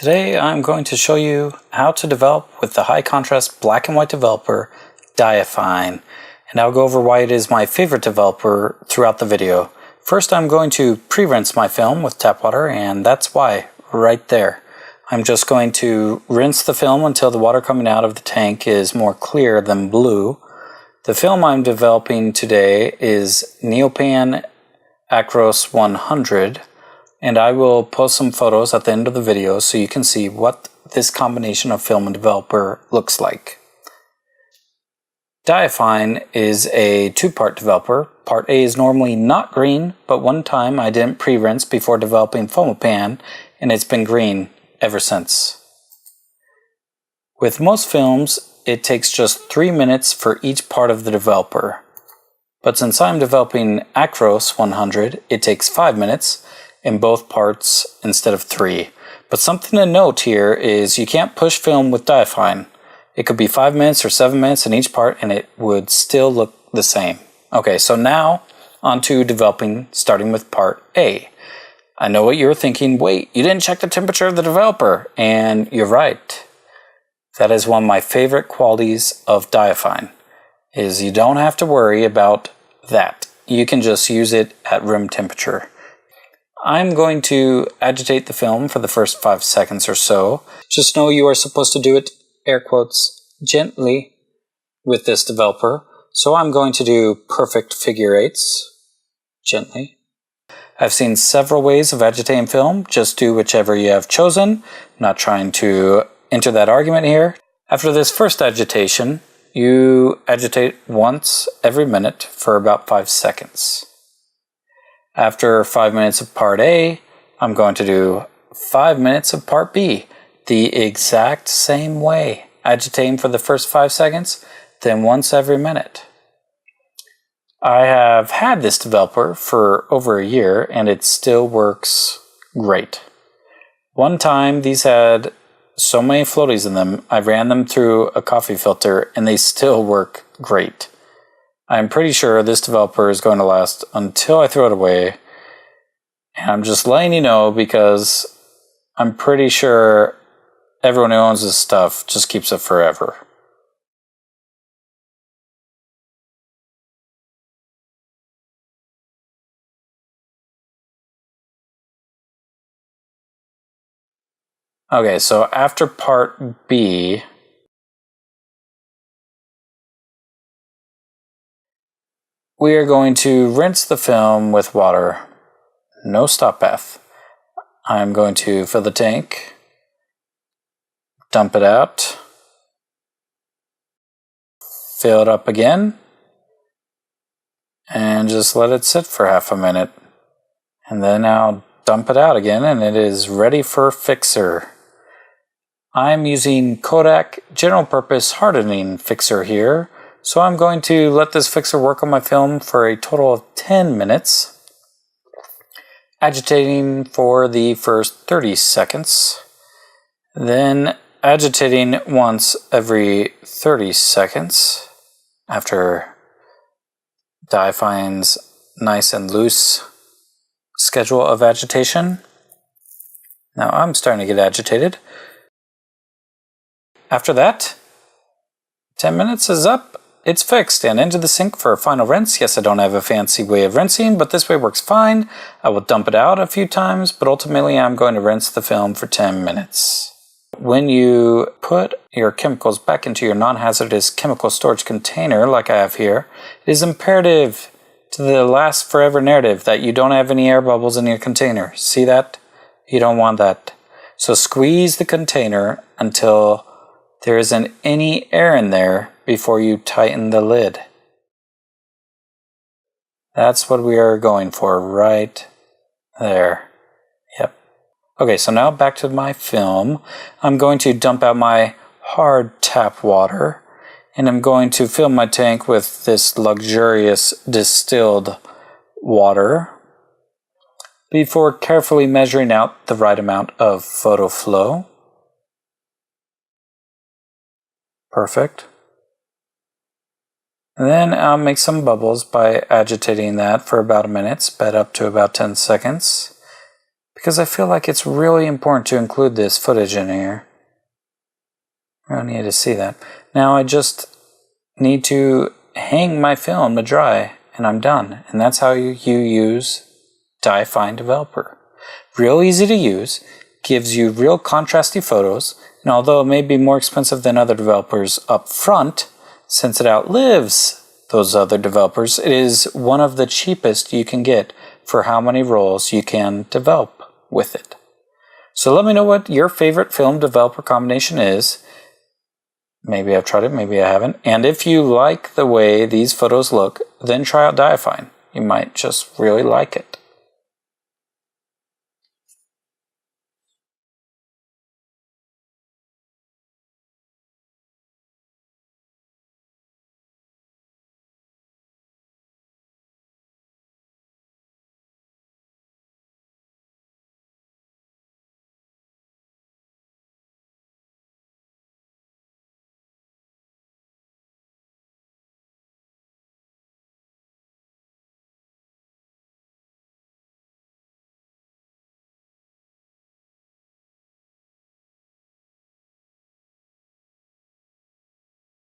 Today I'm going to show you how to develop with the high contrast black and white developer Diafine, and I'll go over why it is my favorite developer throughout the video. First, I'm going to pre-rinse my film with tap water, and that's why right there. I'm just going to rinse the film until the water coming out of the tank is more clear than blue. The film I'm developing today is Neopan Acros 100, and I will post some photos at the end of the video so you can see what this combination of film and developer looks like. Diafine is a two-part developer. Part A is normally not green, but one time I didn't pre-rinse before developing Fomopan, and it's been green ever since. With most films, it takes just 3 minutes for each part of the developer. But since I'm developing Acros 100, it takes 5 minutes in both parts instead of 3. But something to note here is you can't push film with Diafine. It could be 5 minutes or 7 minutes in each part and it would still look the same. Okay, so now on to developing, starting with part A. I know what you're thinking, wait, you didn't check the temperature of the developer, and you're right. That is one of my favorite qualities of Diafine, is you don't have to worry about that. You can just use it at room temperature. I'm going to agitate the film for the first 5 seconds or so. Just know you are supposed to do it, air quotes, gently with this developer. So I'm going to do perfect figure eights, gently. I've seen several ways of agitating film. Just do whichever you have chosen. I'm not trying to enter that argument here. After this first agitation, you agitate once every minute for about 5 seconds. After 5 minutes of part A, I'm going to do 5 minutes of part B, the exact same way, agitating for the first 5 seconds, then once every minute. I have had this developer for over a year and it still works great. One time these had so many floaties in them, I ran them through a coffee filter and they still work great. I'm pretty sure this developer is going to last until I throw it away. And I'm just letting you know because I'm pretty sure everyone who owns this stuff just keeps it forever. Okay, so after part B, we are going to rinse the film with water. No stop bath. I'm going to fill the tank, dump it out, fill it up again, and just let it sit for half a minute. And then I'll dump it out again and it is ready for fixer. I'm using Kodak general purpose hardening fixer here, so I'm going to let this fixer work on my film for a total of 10 minutes, agitating for the first 30 seconds, then agitating once every 30 seconds after Diafine's nice and loose schedule of agitation. Now I'm starting to get agitated. After that, 10 minutes is up, it's fixed, and into the sink for a final rinse. Yes, I don't have a fancy way of rinsing, but this way works fine. I will dump it out a few times, but ultimately I'm going to rinse the film for 10 minutes. When you put your chemicals back into your non-hazardous chemical storage container, like I have here, it is imperative to the last forever narrative that you don't have any air bubbles in your container. See that? You don't want that. So squeeze the container until there isn't any air in there before you tighten the lid. That's what we are going for right there. Yep. Okay, so now back to my film. I'm going to dump out my hard tap water and I'm going to fill my tank with this luxurious distilled water before carefully measuring out the right amount of photo-flo. Perfect. And then I'll make some bubbles by agitating that for about a minute, sped up to about 10 seconds. because I feel like it's really important to include this footage in here. I don't need to see that. Now I just need to hang my film to dry and I'm done. And that's how you use Diafine Developer. Real easy to use, gives you real contrasty photos, and although it may be more expensive than other developers up front, since it outlives those other developers, it is one of the cheapest you can get for how many rolls you can develop with it. So let me know what your favorite film developer combination is. Maybe I've tried it, maybe I haven't. And if you like the way these photos look, then try out Diafine. You might just really like it.